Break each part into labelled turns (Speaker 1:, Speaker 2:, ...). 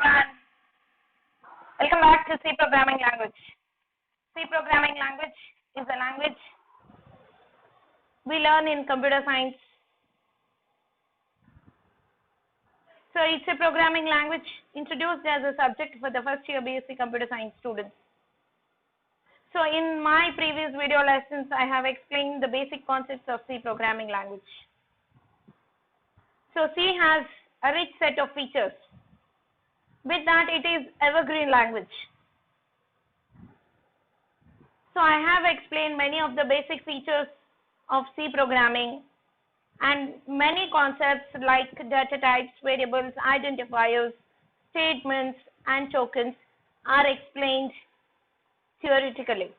Speaker 1: everyone. Welcome back to C programming language. C programming language is a language we learn in computer science. So it's a programming language introduced as a subject for the first year BSc computer science students. So in my previous video lessons, I have explained the basic concepts of C programming language. So C has a rich set of features. With that, it is evergreen language. So I have explained many of the basic features of C programming and many concepts like data types, variables, identifiers, statements and tokens are explained theoretically.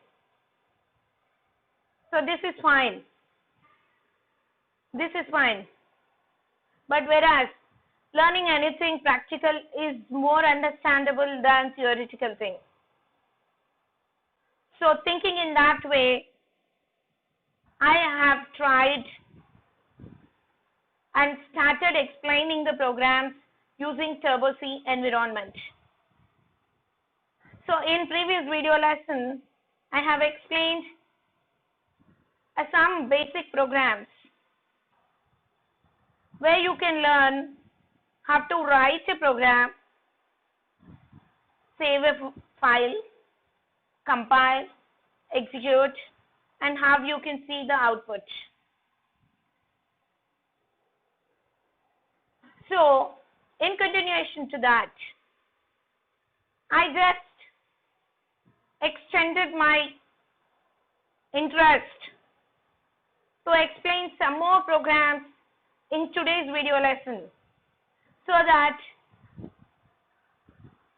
Speaker 1: So this is fine. This is fine. But whereas learning anything practical is more understandable than theoretical thing. So thinking in that way, I have tried and started explaining the programs using Turbo C environment. So in previous video lesson, I have explained some basic programs where you can learn how to write a program, save a file, compile, execute, and how you can see the output. So, in continuation to that, I just extended my interest to explain some more programs in today's video lesson, so that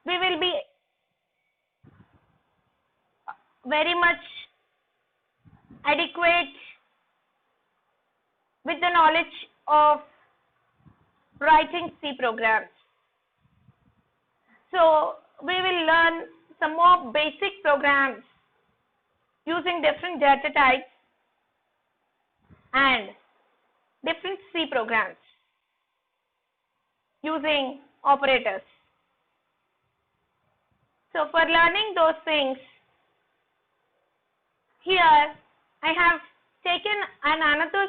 Speaker 1: we will be very much adequate with the knowledge of writing C programs. So we will learn some more basic programs using different data types and different C programs using operators. So for learning those things, here I have taken another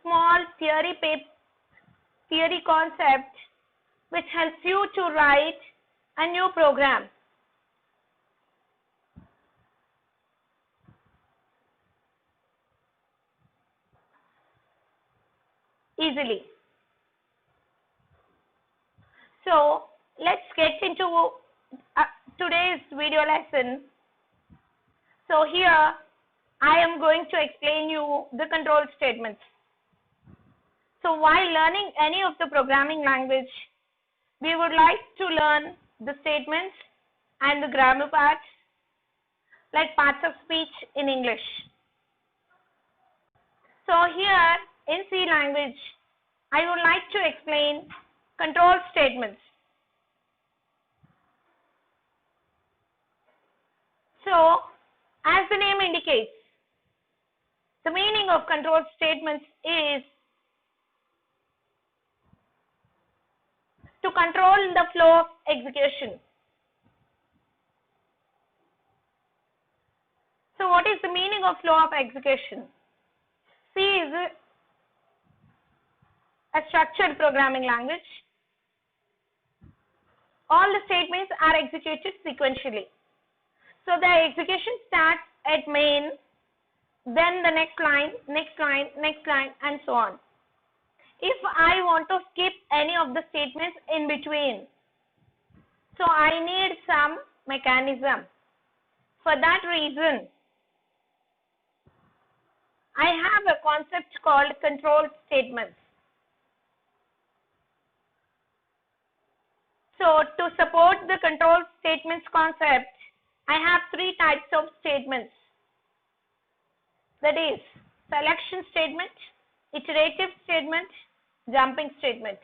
Speaker 1: small theory concept which helps you to write a new program. Easily. So let's get into today's video lesson. So here I am going to explain you the control statements. So while learning any of the programming language, we would like to learn the statements and the grammar parts, like parts of speech in English. So here in C language, I would like to explain control statements. So as the name indicates, the meaning of control statements is to control the flow of execution. So what is the meaning of flow of execution? C is a structured programming language. All the statements are executed sequentially. So the execution starts at main, then the next line, and so on. If I want to skip any of the statements in between, so I need some mechanism. For that reason, I have a concept called control statements. So to support the control statements concept, I have three types of statements. That is selection statement, iterative statement, jumping statement.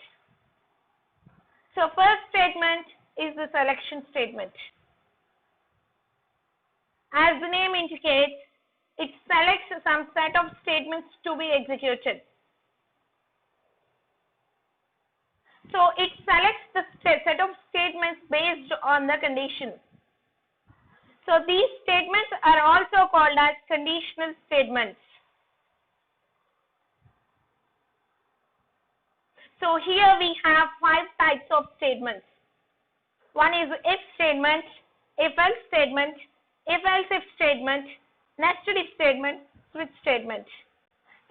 Speaker 1: So first statement is the selection statement. As the name indicates, it selects some set of statements to be executed. So it selects the set of statements on the condition. So these statements are also called as conditional statements. So here we have 5 types of statements. One is if statement, if else statement, if else if statement, nested if statement, switch statement.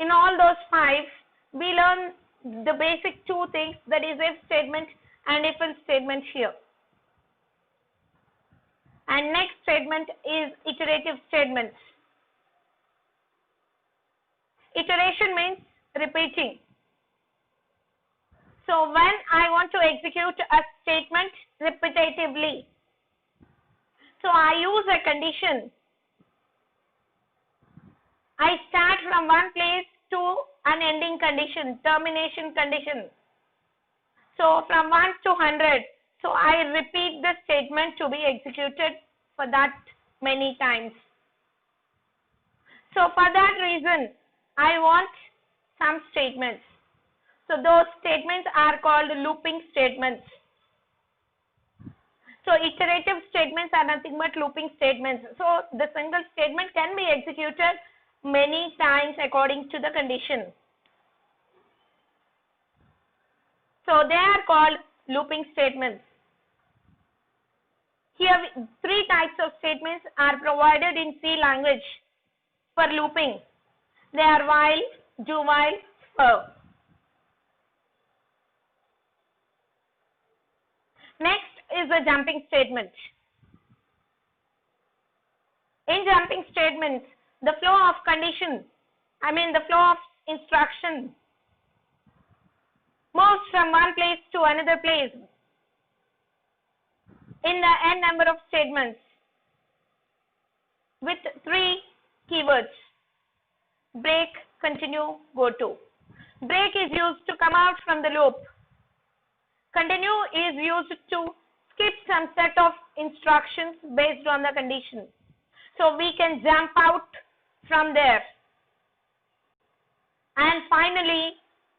Speaker 1: In all those 5, we learn the basic 2 things, that is if statement and if else statement here. And next statement is iterative statements. Iteration means repeating. So when I want to execute a statement repetitively, so I use a condition. I start from one place to an ending condition, termination condition. So from 1 to 100, so I repeat the statement to be executed for that many times. So for that reason, I want some statements. So those statements are called looping statements. So iterative statements are nothing but looping statements. So the single statement can be executed many times according to the condition. So they are called looping statements. Here 3 types of statements are provided in C language for looping. They are while, do while, for. Next is a jumping statement. In jumping statements, the flow of condition, the flow of instruction moves from one place to another place in the n number of statements with 3 keywords: break, continue, go to. Break is used to come out from the loop. Continue is used to skip some set of instructions based on the condition. So we can jump out from there. And finally,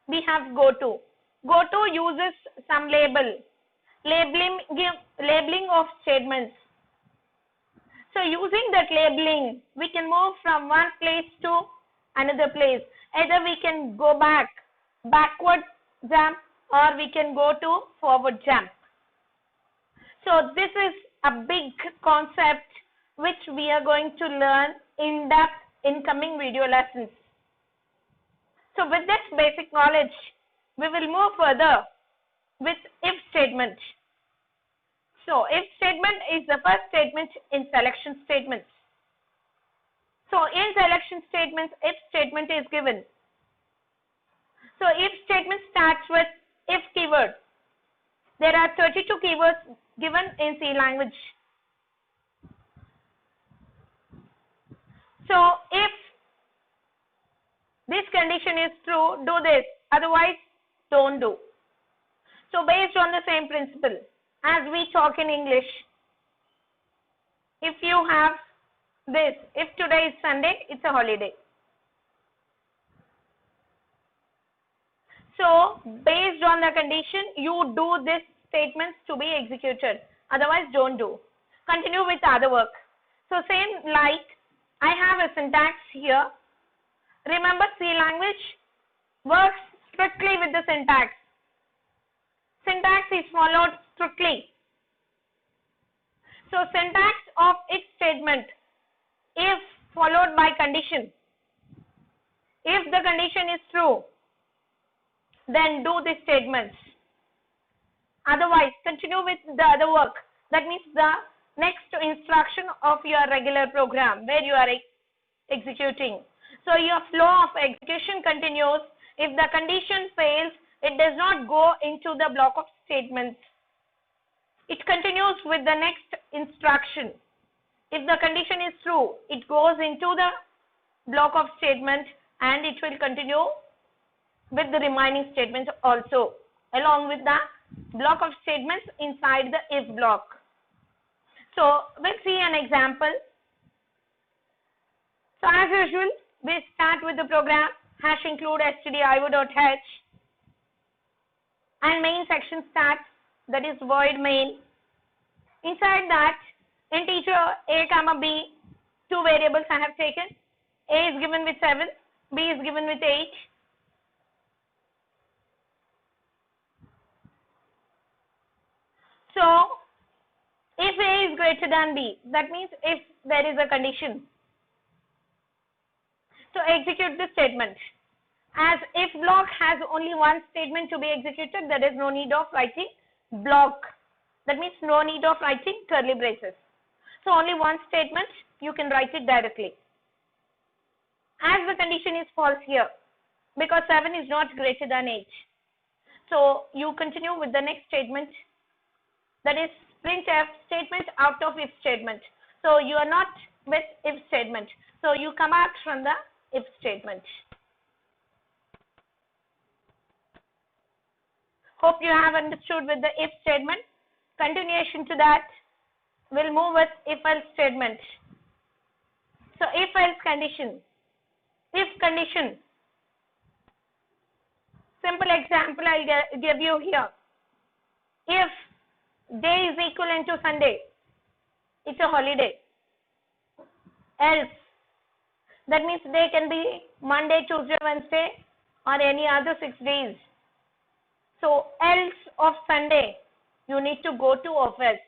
Speaker 1: we have go to. Go to uses some labeling of statements. So using that labeling, we can move from one place to another place. Either we can go backward jump, or we can go to forward jump. So this is a big concept which we are going to learn in depth in coming video lessons. So with this basic knowledge, we will move further with if statement. So if statement is the first statement in selection statements. So in selection statements, if statement is given. So if statement starts with if keyword. There are 32 keywords given in C language. So if this condition is true, do this, otherwise don't do. So based on the same principle as we talk in English, if you have this, if today is Sunday, it's a holiday. So based on the condition, you do these statements to be executed, otherwise don't do. Continue with other work. So same like I have a syntax here. Remember, C language works strictly with the syntax. Syntax is followed strictly. So syntax of if statement, if followed by condition. If the condition is true, then do the statements. Otherwise, continue with the other work. That means the next instruction of your regular program where you are executing. So your flow of execution continues. If the condition fails, it does not go into the block of statements. It continues with the next instruction. If the condition is true, it goes into the block of statement and it will continue with the remaining statements also, along with the block of statements inside the if block. So we'll see an example. So as usual, we start with the program #include stdio.h and main section starts, that is void main. Inside that, integer a comma b, two variables I have taken. A is given with 7, b is given with 8. So, if a is greater than b, that means if there is a condition. So, execute this statement. As if block has only one statement to be executed, there is no need of writing block. That means no need of writing curly braces. So, only one statement, you can write it directly. As the condition is false here, because 7 is not greater than 8. So, you continue with the next statement, that is printf statement out of if statement. So, you are not with if statement. So, you come out from the if statement. Hope you have understood with the if statement. Continuation to that, we'll move with if else statement. So, if else condition. If condition. Simple example I'll give you here. If day is equivalent to Sunday, it's a holiday. Else, that means day can be Monday, Tuesday, Wednesday, or any other 6 days. So, else of Sunday, you need to go to office.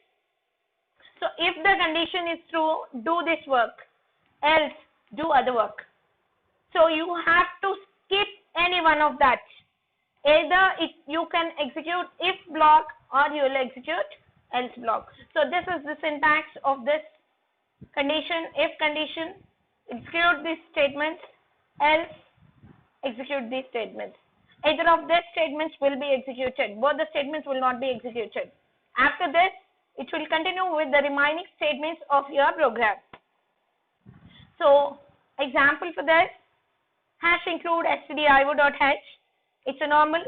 Speaker 1: So, if the condition is true, do this work. Else, do other work. So, you have to skip any one of that. Either you can execute if block or you will execute else block. So, this is the syntax of this condition, if condition, execute these statements, else execute these statements. Either of these statements will be executed. Both the statements will not be executed. After this, it will continue with the remaining statements of your program. So, example for this, hash include stdio.h. It's a normal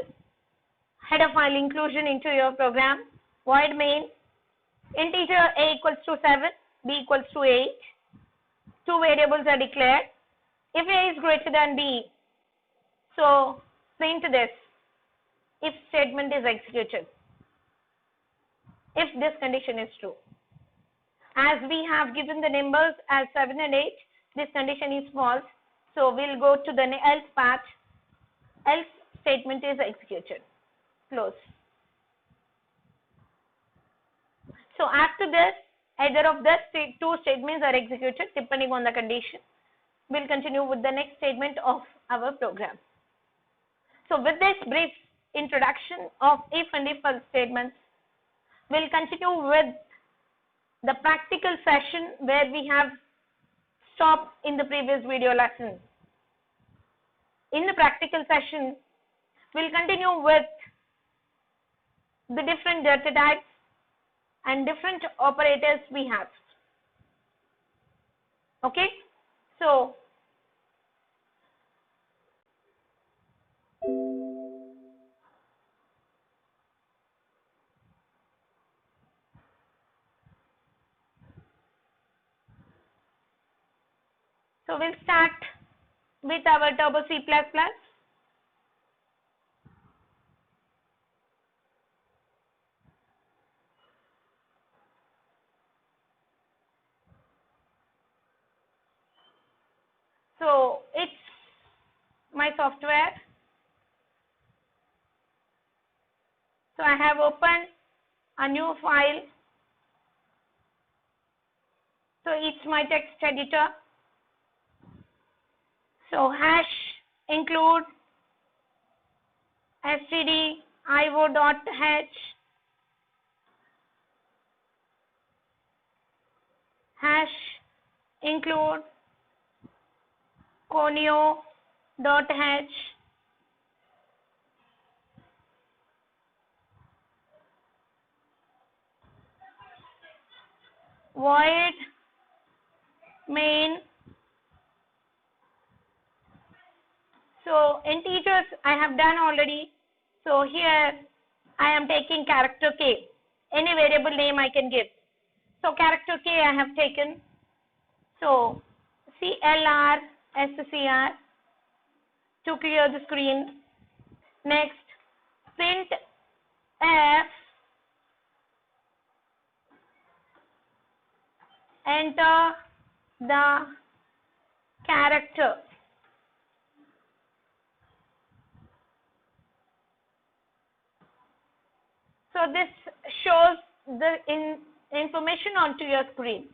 Speaker 1: header file inclusion into your program. Void main, integer a equals to 7, b equals to 8. Two variables are declared. If a is greater than b, so print this. If statement is executed. If this condition is true. As we have given the numbers as 7 and 8, this condition is false. So we'll go to the else part. Else statement is executed. Close. So after this, either of the two statements are executed depending on the condition. We'll continue with the next statement of our program. So with this brief introduction of if and if else statements, we'll continue with the practical session where we have stopped in the previous video lesson. In the practical session, we'll continue with the different data types and different operators we have. Okay, so we'll start with our Turbo C++. So it's my software. So I have opened a new file. So it's my text editor. So hash include stdio.h hash include conio.h void main. So integers I have done already. So here I am taking character k. Any variable name I can give. So character k I have taken. So CLR to clear the screen. Next, print f enter the character. So this shows the information onto your screen.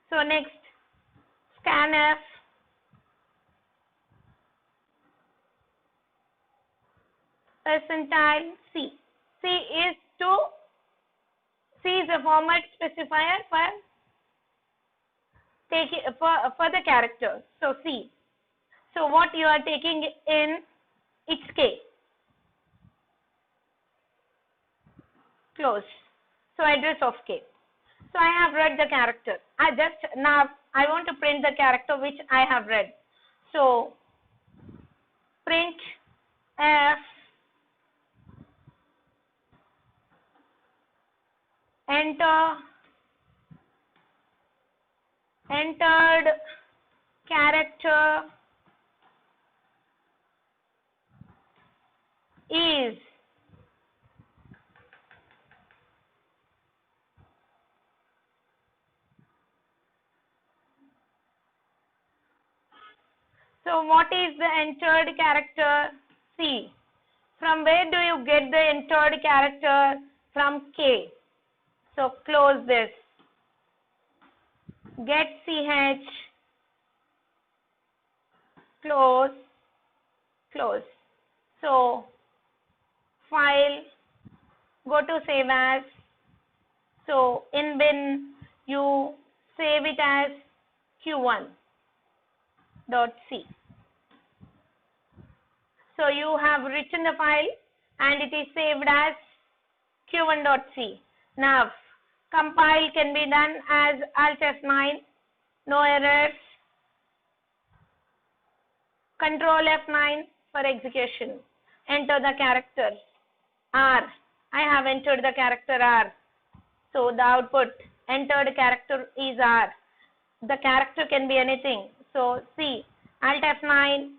Speaker 1: So next, scanf percentile C. C is a format specifier for the character. So C. So what you are taking in, it's K. Close. So address of K. So I have read the character. Now I want to print the character which I have read. So print F entered character is so what is the entered character? C. From where do you get the entered character? From K. So close this. Get CH. Close. So file, go to save as. So in bin you save it as q1.c. So you have written the file and it is saved as q1.c. Now compile can be done as Alt F9, no errors. Control F9 for execution. Enter the character R. I have entered the character R. So the output entered character is R. The character can be anything. So C. Alt F9.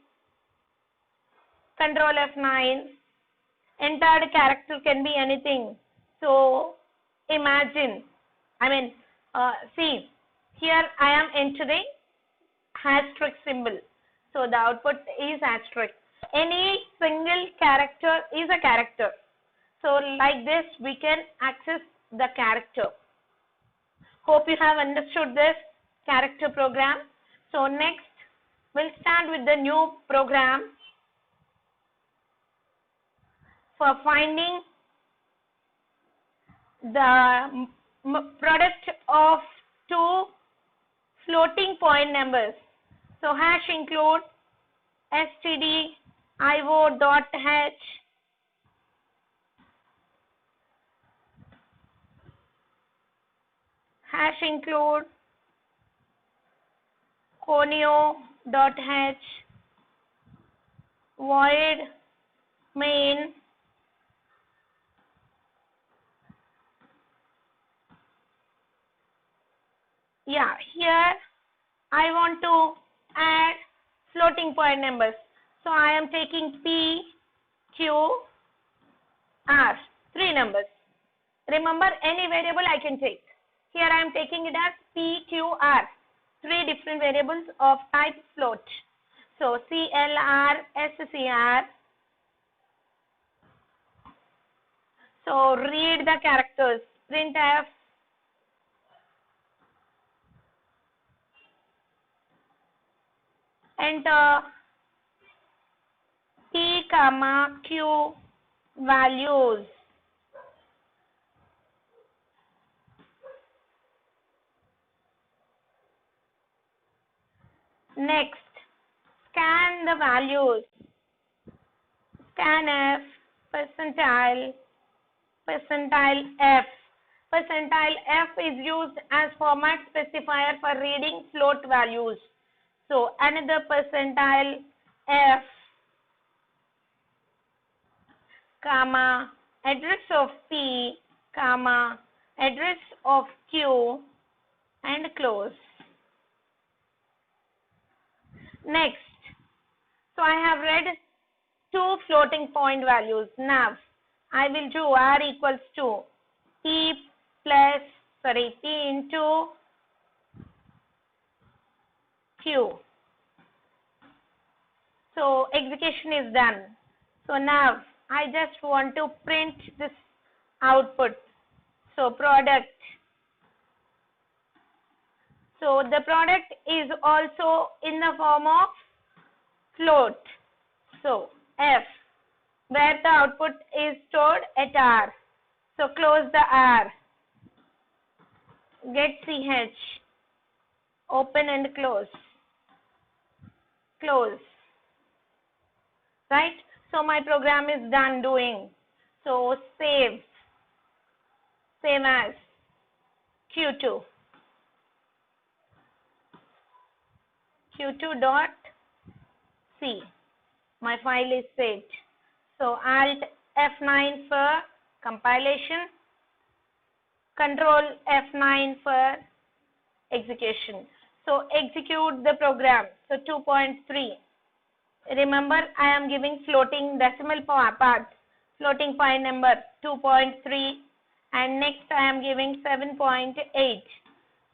Speaker 1: Control F9. Entered character can be anything. So imagine, see, here I am entering asterisk symbol. So the output is asterisk. Any single character is a character. So like this we can access the character. Hope you have understood this character program. So next we'll start with the new program for finding the product of two floating point numbers. So hash include stdio.h hash include conio.h void main here I want to add floating point numbers. So I am taking P, Q, R, 3 numbers. Remember, any variable I can take. Here I am taking it as P, Q, R, 3 different variables of type float. So CLR, SCR. So read the characters. Printf enter P, Q values. Next, scan the values. Scanf percentile F. Percentile F is used as format specifier for reading float values. So another percentile F, comma, address of P, comma, address of Q, and close. Next, so I have read 2 floating point values. Now I will do R equals to P into Q. So execution is done. So now I just want to print this output. So product. So the product is also in the form of float. So F, where the output is stored at R. So close the R. Get CH. Open and close. Close. Right? So my program is done doing. So save. Save as Q2. Q2.c. My file is saved. So Alt F9 for compilation. Control F9 for execution. So execute the program. So 2.3. Remember, I am giving floating decimal parts. Floating point number 2.3, and next I am giving 7.8.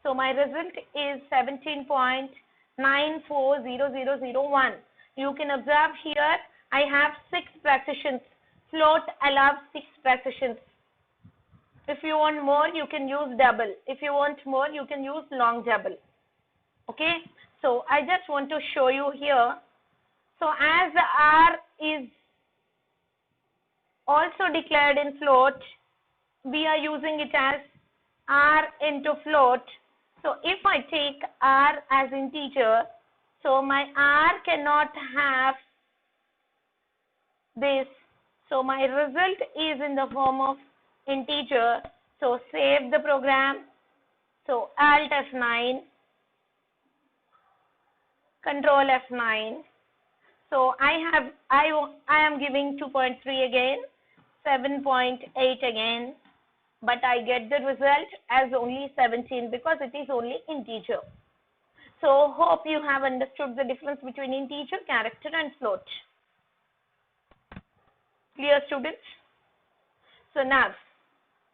Speaker 1: So my result is 17.940001. You can observe here I have 6 precisions. Float allows 6 precisions. If you want more, you can use double. If you want more, you can use long double. Okay. So I just want to show you here. So as the R is also declared in float, we are using it as R into float. So if I take R as integer, so my R cannot have this. So my result is in the form of integer. So save the program. So Alt F9, Control F9. So I am giving 2.3 again, 7.8 again, but I get the result as only 17 because it is only integer. So hope you have understood the difference between integer, character and float. Clear, students? So now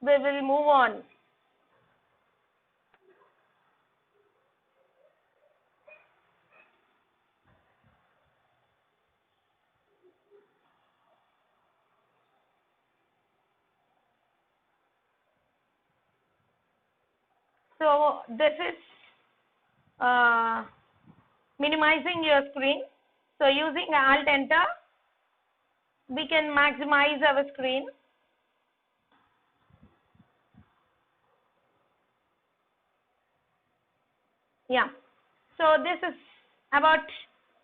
Speaker 1: we will move on. So this is minimizing your screen. So using Alt Enter, we can maximize our screen. Yeah. So this is about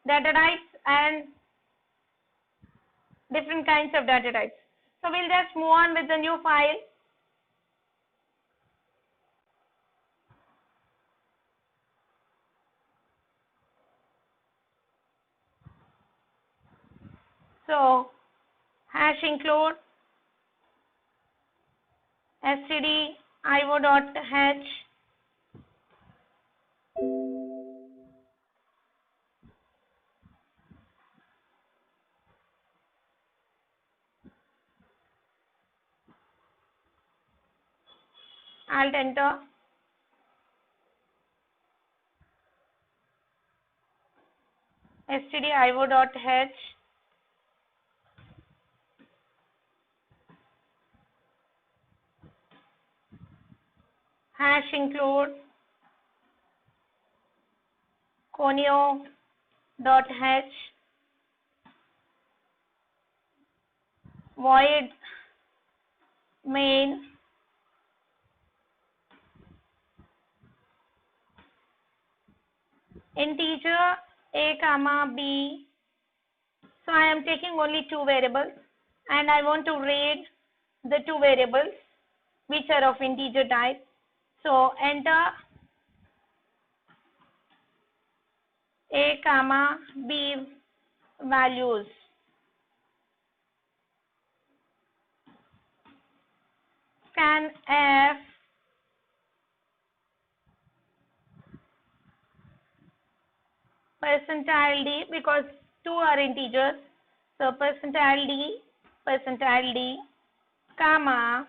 Speaker 1: data types and different kinds of data types. So we'll just move on with the new file. So hash include std io.h Alt Enter. Std io.h hash include conio.h void main integer a comma b. So I am taking only 2 variables and I want to read the 2 variables which are of integer type. So enter a comma b values. Scanf percentile d, because 2 are integers. So percentile d, comma,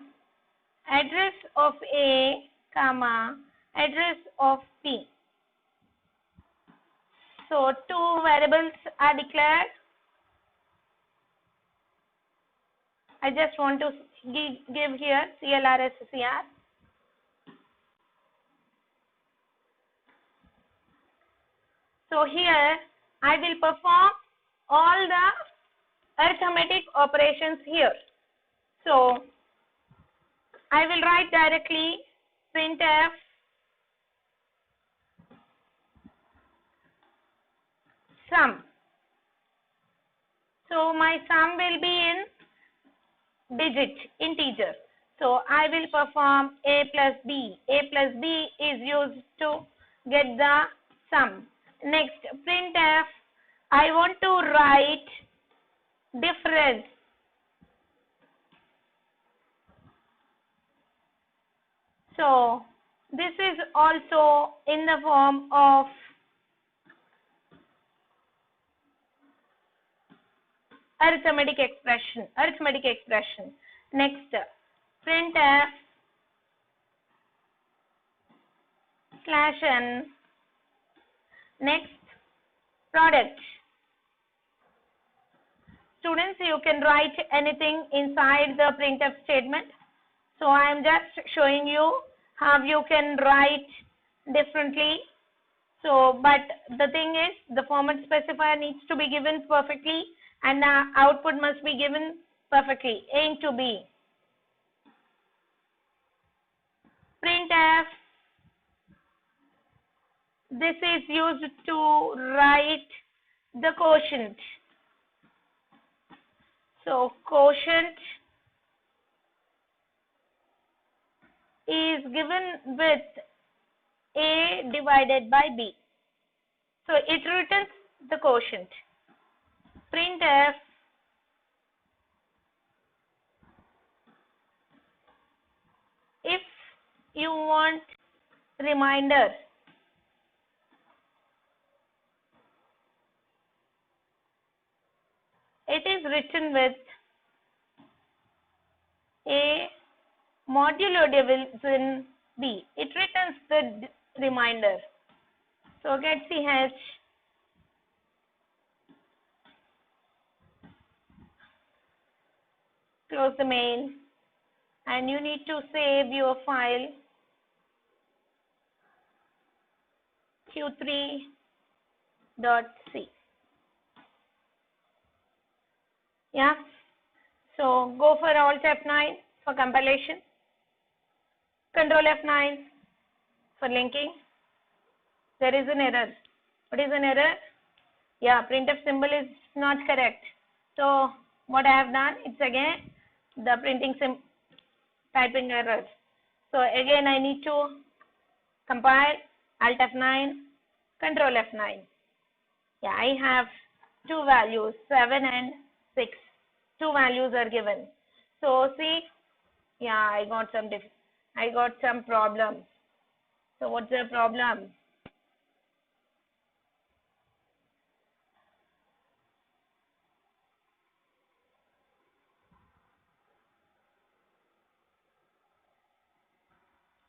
Speaker 1: address of A, comma, address of P. So two variables are declared. I just want to give here CLR SCR. So here I will perform all the arithmetic operations here. So I will write directly printf sum. So my sum will be in digit, integer. So I will perform a plus b. A plus b is used to get the sum. Next, printf, I want to write difference. So this is also in the form of arithmetic expression. Next, printf slash n. Next, product. Students, you can write anything inside the printf statement. So I am just showing you how you can write differently. So, but the thing is, the format specifier needs to be given perfectly and the output must be given perfectly, A into B. Printf, this is used to write the quotient. So, quotient is given with A divided by B. So, it returns the quotient. Printf if you want reminder, it is written with A modulo division B. It returns the reminder. So get ch, close the main, and you need to save your file q3.c. Yeah. So go for Alt F9 for compilation, Control F9 for linking. There is an error. What is an error? Yeah, printf symbol is not correct. So what I have done, it's again the typing error. So again I need to compile, Alt F9, Control F9. Yeah, I have two values, 7 and 6. Two values are given. So see, yeah, I got some problem. So what's the problem?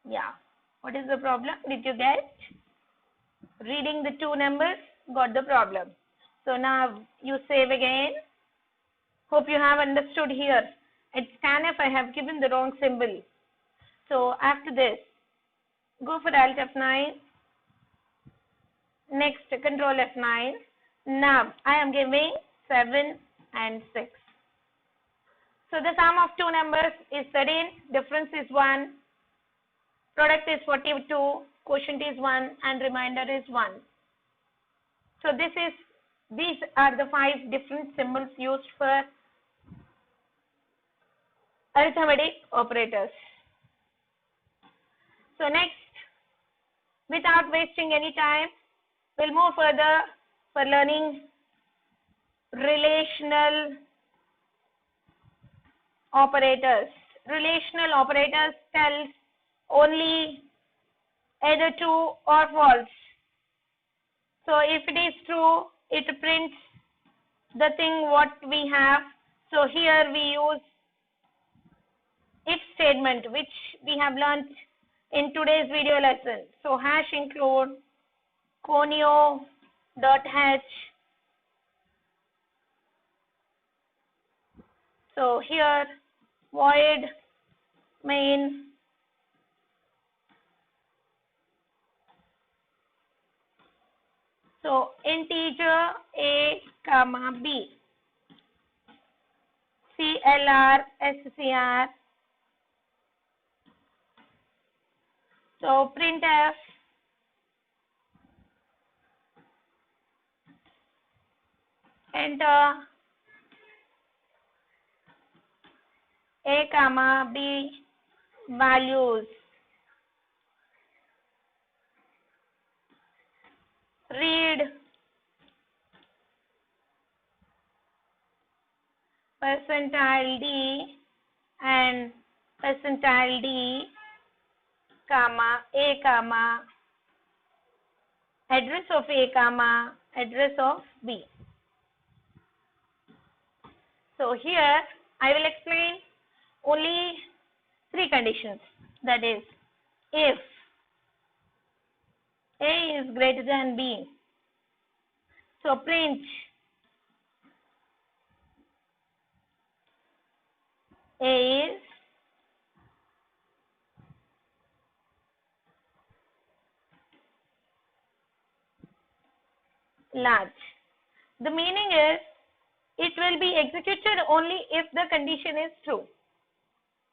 Speaker 1: Yeah, what is the problem? Did you get? Reading the two numbers, got the problem. So now you save again. Hope you have understood here. At scanf I have given the wrong symbol. So after this, go for Alt F9. Next, Control F9. Now I am giving 7 and 6. So the sum of two numbers is 13, difference is 1, product is 42, quotient is 1, and remainder is 1. So these are the 5 different symbols used for arithmetic operators. So next, without wasting any time, we'll move further for learning relational operators. Relational operators tells only either true or false. So if it is true, it prints the thing what we have. So here we use if statement, which we have learnt in today's video lesson. So hash include conio dot h. So here void main so integer a comma b clr scr. So printf enter a comma b values. Read percentile d and percentile d comma a comma address of a comma address of b. So here I will explain only three conditions, that is if a is greater than b, so print a is large. The meaning is it will be executed only if the condition is true.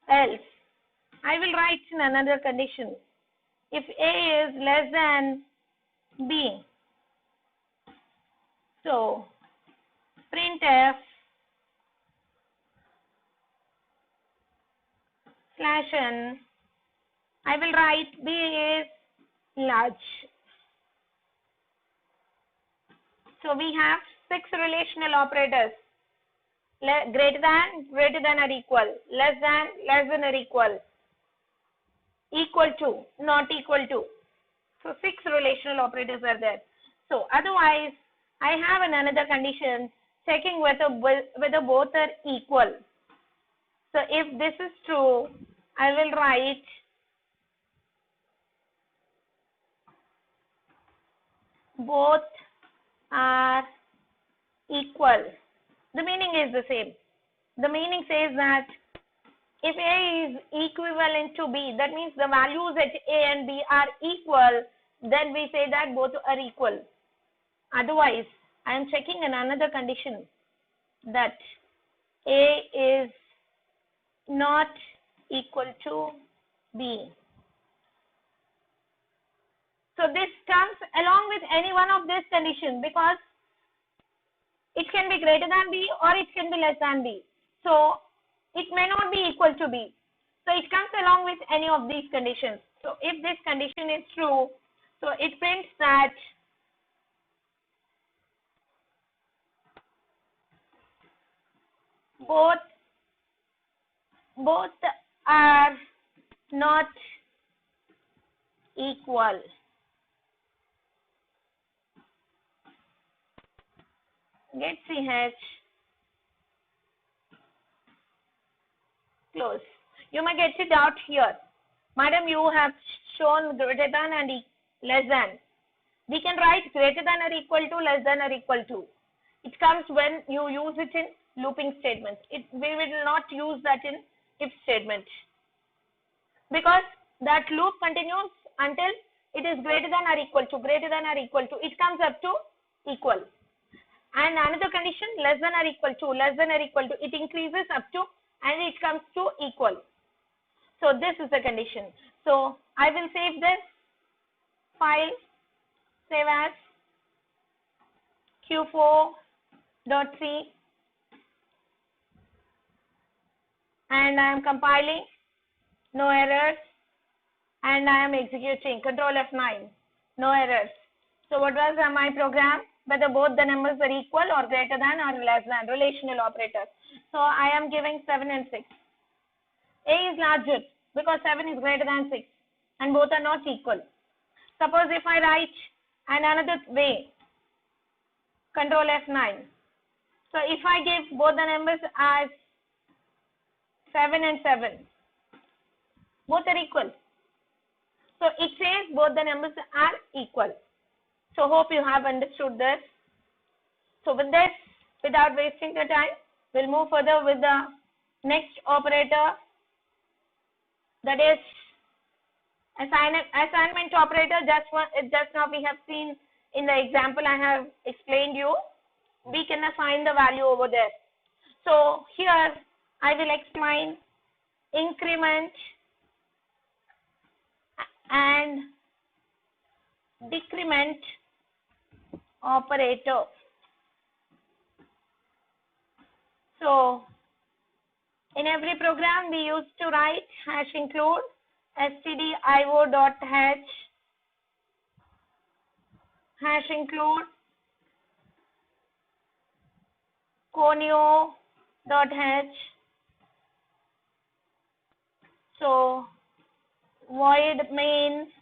Speaker 1: Else, I will write in another condition. If a is less than b, so printf /n, I will write b is large. So we have 6 relational operators: greater than or equal, less than or equal to, not equal to. So 6 relational operators are there. So otherwise, I have another condition checking whether both are equal. So if this is true, I will write both are equal. The meaning is the same. The meaning says that if a is equivalent to b, that means the values at a and b are equal, then we say that both are equal. Otherwise, I am checking in another condition that a is not equal to b. So this comes along with any one of this condition, because it can be greater than b or it can be less than b. So it may not be equal to b. So it comes along with any of these conditions. So if this condition is true, so it prints that both are not equal. Get ch, close. You may get it out here. Madam, you have shown greater than and less than. We can write greater than or equal to, less than or equal to. It comes when you use it in looping statements. We will not use that in if statement, because that loop continues until it is greater than or equal to, greater than or equal to. It comes up to equal. And another condition, less than or equal to, less than or equal to, it increases up to and it comes to equal. So this is the condition. So I will save this file, save as q4.c, and I am compiling, no errors, and I am executing, control F9, no errors. So what was my program? Whether both the numbers are equal or greater than or less than, relational operator. So I am giving 7 and 6. A is larger because 7 is greater than 6 and both are not equal. Suppose if I write another way, control F9. So if I give both the numbers as 7 and 7, both are equal. So it says both the numbers are equal. So hope you have understood this. So with this, without wasting the time, we'll move further with the next operator, that is assignment operator. Just now we have seen in the example I have explained you, we can assign the value over there. So here I will explain increment and decrement operator. So in every program we used to write #include stdio.h #include conio.h. So void main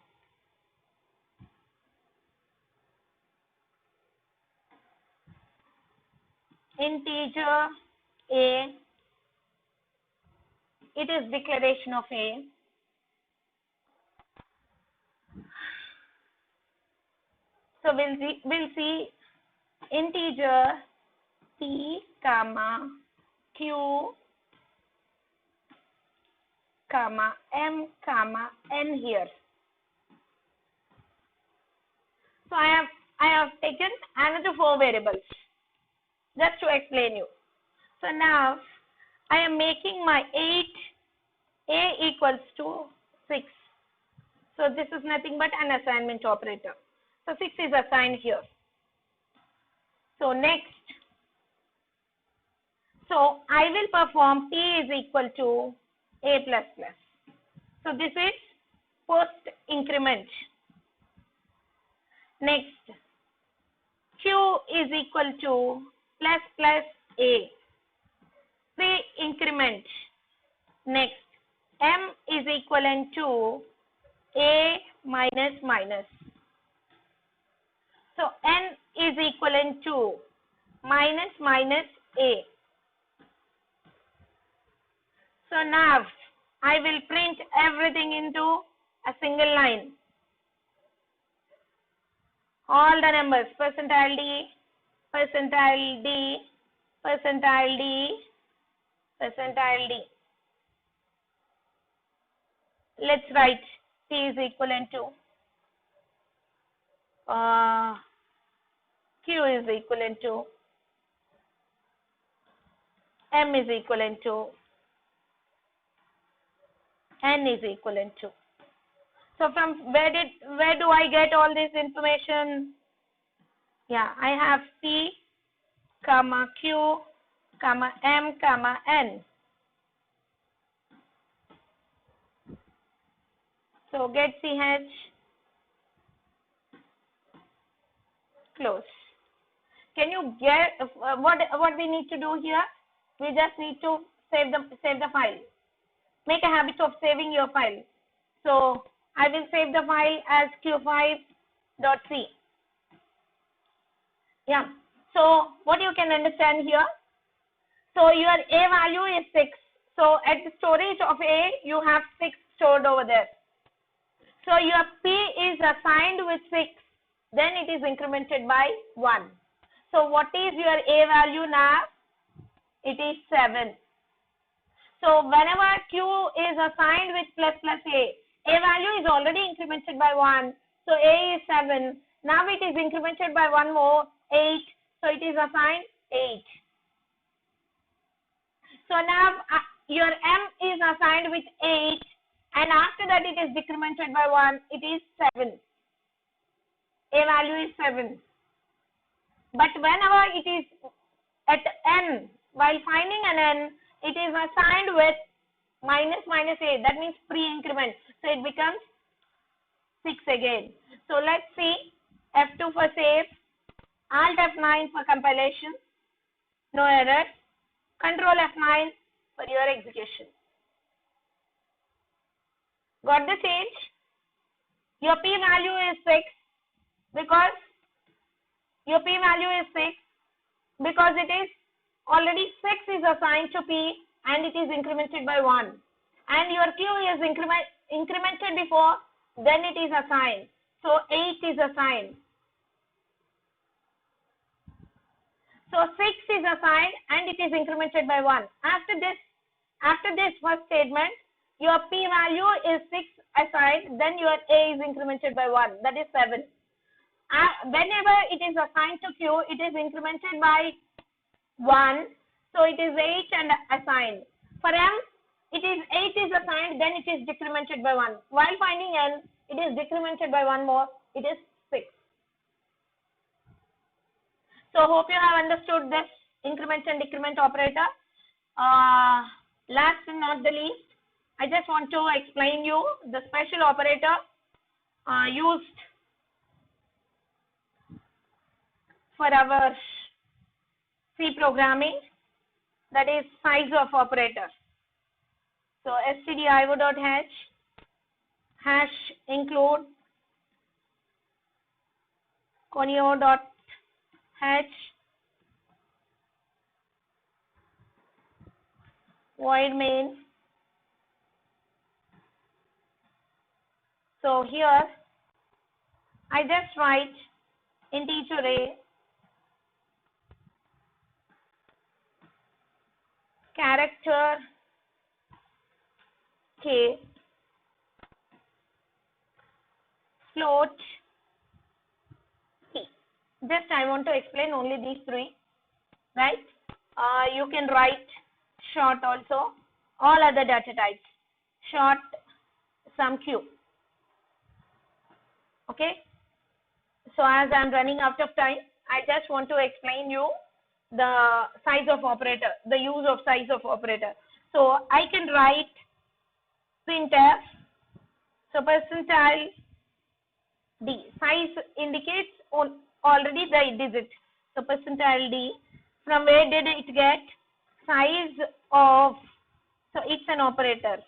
Speaker 1: integer a, it is declaration of a. So we'll see integer p comma q comma m comma n here. So I have taken another 4 variables just to explain you. So now I am making my 8 a equals to 6. So this is nothing but an assignment operator. So 6 is assigned here. So next, so I will perform p is equal to a plus plus. So this is post increment. Next, q is equal to plus plus a, pre increment. Next, m is equivalent to a minus minus. So n is equivalent to minus minus a. So now I will print everything into a single line. All the numbers, percentile d, percentile d, percentile d, percentile d. Let's write p is equivalent to q is equivalent to m is equivalent to n is equivalent to. So from where do I get all this information? Yeah, I have p comma q comma m comma n. So get ch, close. Can you get what we need to do here? We just need to save the file. Make a habit of saving your file. So I will save the file as q5.c. Yeah. So what you can understand here? So your a value is 6. So at the storage of a, you have 6 stored over there. So your p is assigned with 6. Then it is incremented by 1. So what is your a value now? It is 7. So whenever q is assigned with plus plus a value is already incremented by 1. So a is 7. Now it is incremented by 1 more, 8. So it is assigned 8. So now your m is assigned with 8. And after that it is decremented by 1. It is 7. A value is 7. But whenever it is at n, while finding an n, it is assigned with minus minus a. That means pre-increment. So it becomes 6 again. So let's see. F2 for save. Alt F9 for compilation. No error. Control F9 for your execution. Got the change? Your p value is 6 because your p value is 6 because it is already 6 is assigned to p and it is incremented by 1. And your q is incremented before, then it is assigned. So 8 is assigned. So 6 is assigned and it is incremented by 1. After this first statement, your P value is 6 assigned, then your A is incremented by 1, that is 7. Whenever it is assigned to Q, it is incremented by 1, so it is 8 and assigned. For M, it is 8 is assigned, then it is decremented by 1. While finding N, it is decremented by 1 more, it is 6. So hope you have understood this increment and decrement operator. Last and not the least, I just want to explain you the special operator used for our C programming, that is size of operator. So stdio.h hash include conio.h void main. So here I just write integer A character K float T. Just I want to explain only these three, right? You can write short also, all other data types, short sum Q. Okay. So as I am running out of time, I just want to explain you the size of operator, the use of size of operator. So I can write printf, so percentile D, size indicates already the digit, so percentile D, from where did it get size of, so it's an operator,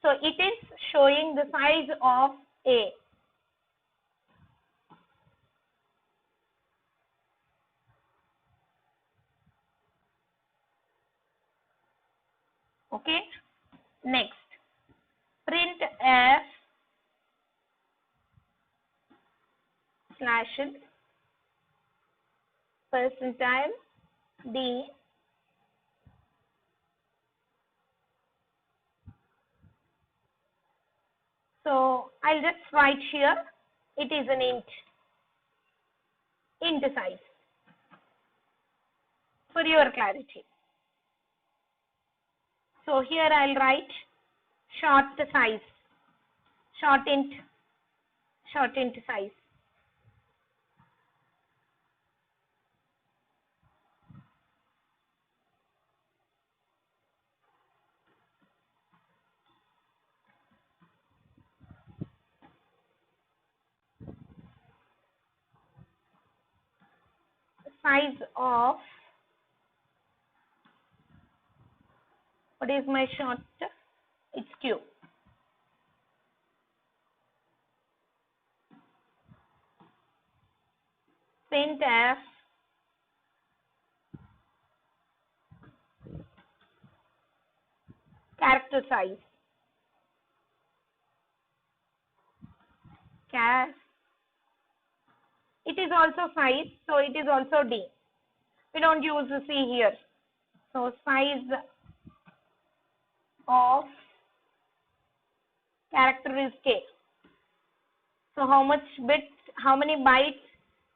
Speaker 1: so it is showing the size of A. Okay, next printf slash percentile D so I'll just write here, it is an int size for your clarity. So here I'll write short size, short int size. Size of, what is my short? It's Q. Printf character size. Char. It is also size, so it is also D. We don't use the C here. So size of character is K. So how much bits, how many bytes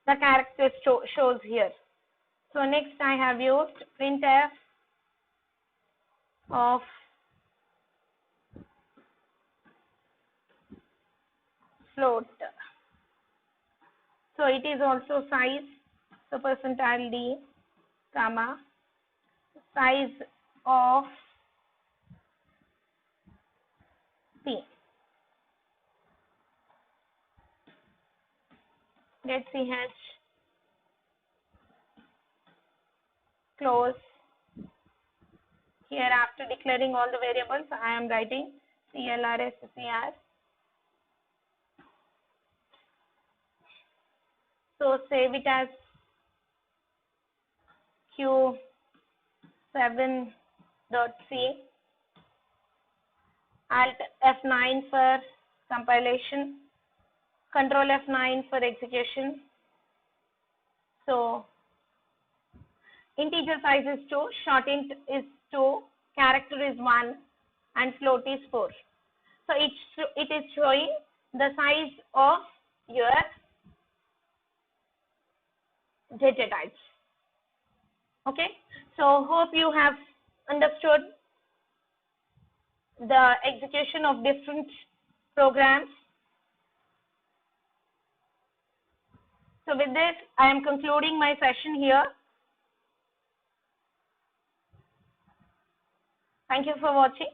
Speaker 1: the character shows here. So next I have used printf of float. So it is also size, so percentile D, comma, size of P. Get ch, close. Here after declaring all the variables, I am writing CLRSCR. So save it as Q7.c. Alt F9 for compilation. Control F9 for execution. So integer size is 2, short int is 2, character is 1, and float is 4. So it is showing the size of your data types. Okay, so hope you have understood the execution of different programs. So with this, I am concluding my session here. Thank you for watching.